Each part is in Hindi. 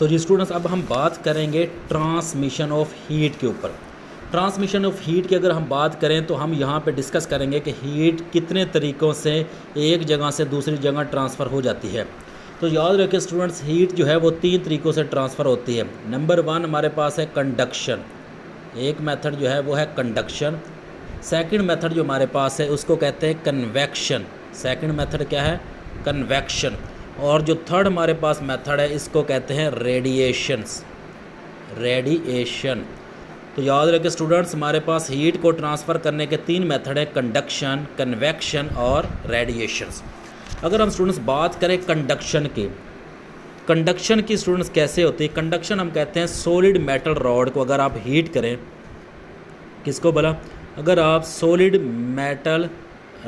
तो जी स्टूडेंट्स, अब हम बात करेंगे ट्रांसमिशन ऑफ हीट के ऊपर। ट्रांसमिशन ऑफ हीट की अगर हम बात करें तो हम यहाँ पे डिस्कस करेंगे कि हीट कितने तरीक़ों से एक जगह से दूसरी जगह ट्रांसफ़र हो जाती है। तो याद रखें स्टूडेंट्स, हीट जो है वो 3 तरीक़ों से ट्रांसफ़र होती है। नंबर 1 हमारे पास है कंडक्शन। एक मेथड जो है वो है कंडक्शन। सेकंड मेथड जो हमारे पास है उसको कहते हैं कन्वेक्शन। सेकंड मेथड क्या है? कन्वेक्शन। और जो थर्ड हमारे पास मेथड है इसको कहते हैं रेडिएशंस। रेडिएशन। तो याद रखें स्टूडेंट्स, हमारे पास हीट को ट्रांसफ़र करने के 3 मेथड है, कंडक्शन, कन्वेक्शन और रेडिएशंस। अगर हम स्टूडेंट्स बात करें कंडक्शन की, कंडक्शन की स्टूडेंट्स कैसे होती है? कंडक्शन हम कहते हैं सॉलिड मेटल रॉड को अगर आप हीट करें, किसको बोला? अगर आप सॉलिड मेटल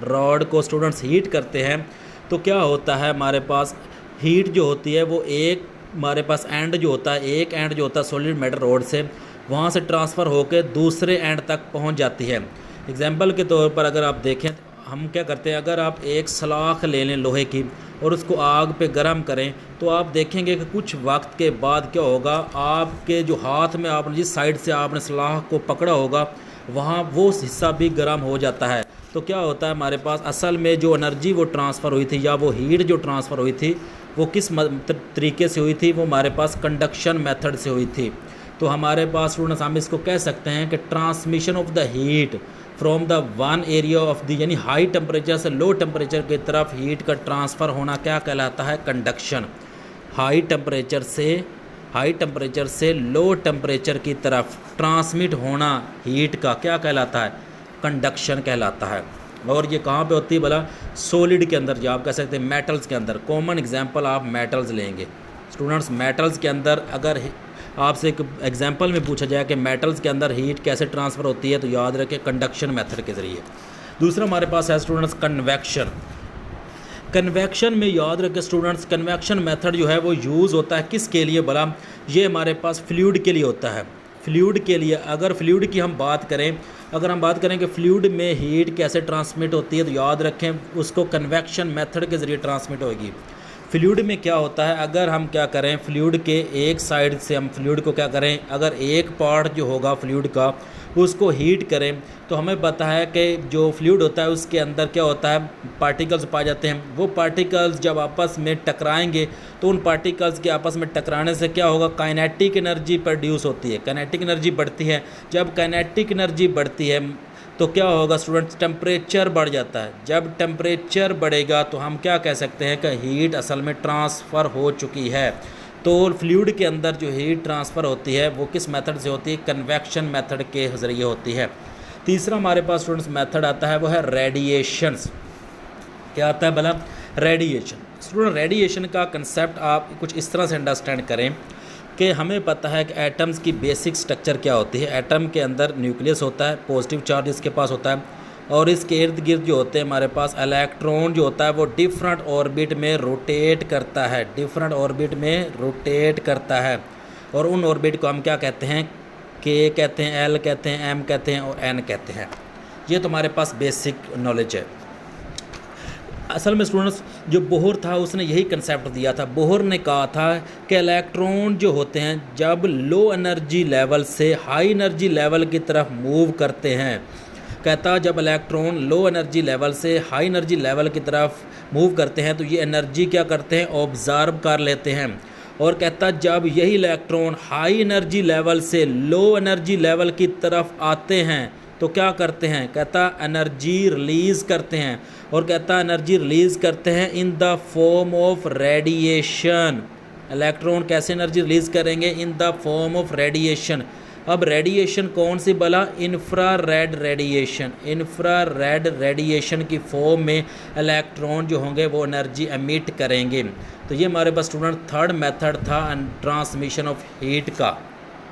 रॉड को स्टूडेंट्स हीट करते हैं तो क्या होता है, हमारे पास हीट जो होती है वो एक हमारे पास एंड जो होता है, एक एंड जो होता है सॉलिड मेटल रॉड से वहाँ से ट्रांसफ़र होकर दूसरे एंड तक पहुँच जाती है। एग्जांपल के तौर पर अगर आप देखें, हम क्या करते हैं, अगर आप एक सलाख ले लें लोहे की और उसको आग पे गर्म करें तो आप देखेंगे कि कुछ वक्त के बाद क्या होगा, आपके जो हाथ में आपने जिस साइड से आपने सलाख को पकड़ा होगा वहाँ वो हिस्सा भी गर्म हो जाता है। तो क्या होता है, हमारे पास असल में जो एनर्जी वो ट्रांसफ़र हुई थी या वो हीट जो ट्रांसफ़र हुई थी वो किस तरीके से हुई थी? वो हमारे पास कंडक्शन मेथड से हुई थी। तो हमारे पास स्टूडेंट्स हम इसको कह सकते हैं कि transmission of the heat from the one area of the, यानी हाई टेम्परेचर से लो टेम्परेचर की तरफ हीट का ट्रांसफ़र होना क्या कहलाता है? कंडक्शन। हाई टेम्परेचर से लो टेम्परेचर की तरफ ट्रांसमिट होना हीट का क्या कहलाता है? कंडक्शन कहलाता है। और ये कहाँ पे होती है भला? सॉलिड के अंदर, जो आप कह सकते हैं मेटल्स के अंदर। कॉमन एग्जांपल आप मेटल्स लेंगे स्टूडेंट्स। मेटल्स के अंदर अगर आपसे एक एग्जांपल में पूछा जाए कि मेटल्स के अंदर हीट कैसे ट्रांसफ़र होती है तो याद रखें कंडक्शन मेथड के ज़रिए। दूसरा हमारे पास है स्टूडेंट्स कन्वेक्शन। कन्वेक्शन में याद रखें स्टूडेंट्स, कन्वेक्शन मेथड जो है वो यूज़ होता है किसके लिए भला? ये हमारे पास फ्लूइड के लिए होता है। फ्लूइड के लिए, अगर फ्लूइड की हम बात करें, अगर हम बात करें कि फ्लूइड में हीट कैसे ट्रांसमिट होती है तो याद रखें उसको कन्वेक्शन मेथड के ज़रिए ट्रांसमिट होगी। फ्लूइड में क्या होता है, अगर हम क्या करें, फ्लूइड के एक साइड से हम फ्लूइड को क्या करें, अगर एक पार्ट जो होगा फ्लूइड का उसको हीट करें तो हमें पता है कि जो फ्लूइड होता है उसके अंदर क्या होता है, पार्टिकल्स पाए जाते हैं। वो पार्टिकल्स जब आपस में टकराएंगे तो उन पार्टिकल्स के आपस में टकराने से क्या होगा, काइनेटिक एनर्जी प्रोड्यूस होती है, काइनेटिक एनर्जी बढ़ती है। जब काइनेटिक एनर्जी बढ़ती है तो क्या होगा स्टूडेंट्स, टेम्परेचर बढ़ जाता है। जब टेम्परेचर बढ़ेगा तो हम क्या कह सकते हैं कि हीट असल में ट्रांसफ़र हो चुकी है। तो फ्लूइड के अंदर जो हीट ट्रांसफ़र होती है वो किस मेथड से होती है? कन्वेक्शन मेथड के ज़रिए होती है। तीसरा हमारे पास स्टूडेंट्स मेथड आता है वो है रेडिएशंस। क्या आता है भला? रेडिएशन। स्टूडेंट, रेडिएशन का कंसेप्ट आप कुछ इस तरह से अंडरस्टैंड करें कि हमें पता है कि एटम्स की बेसिक स्ट्रक्चर क्या होती है। एटम के अंदर न्यूक्लियस होता है, पॉजिटिव चार्ज इसके पास होता है, और इसके इर्द गिर्द जो होते हैं हमारे पास इलेक्ट्रॉन जो होता है वो डिफरेंट ऑर्बिट में रोटेट करता है, डिफरेंट ऑर्बिट में रोटेट करता है। और उन ऑर्बिट को हम क्या कहते हैं? के कहते हैं, एल कहते हैं, एम कहते हैं और एन कहते हैं। ये तो हमारे पास बेसिक नॉलेज है। असल में स्टूडेंट्स जो बोहर था उसने यही कंसेप्ट दिया था। बोहर ने कहा था कि इलेक्ट्रॉन जो होते हैं जब लो एनर्जी लेवल से हाई एनर्जी लेवल की तरफ मूव करते हैं, कहता जब इलेक्ट्रॉन लो एनर्जी लेवल से हाई एनर्जी लेवल की तरफ मूव करते हैं तो ये एनर्जी क्या करते हैं? ऑब्ज़र्व कर लेते हैं। और कहता जब यही इलेक्ट्रॉन हाई एनर्जी लेवल से लो एनर्जी लेवल की तरफ आते हैं तो क्या करते हैं? कहता एनर्जी रिलीज़ करते हैं। और कहता एनर्जी रिलीज़ करते हैं in the form of radiation. Electron कैसे एनर्जी रिलीज़ करेंगे? In the form of radiation. अब रेडिएशन कौन सी भला? Infrared radiation. इंफ्रारेड रेडिएशन की फॉर्म में इलेक्ट्रॉन जो होंगे वो एनर्जी एमिट करेंगे। तो ये हमारे पास स्टूडेंट थर्ड मेथड था ट्रांसमिशन ऑफ हीट का।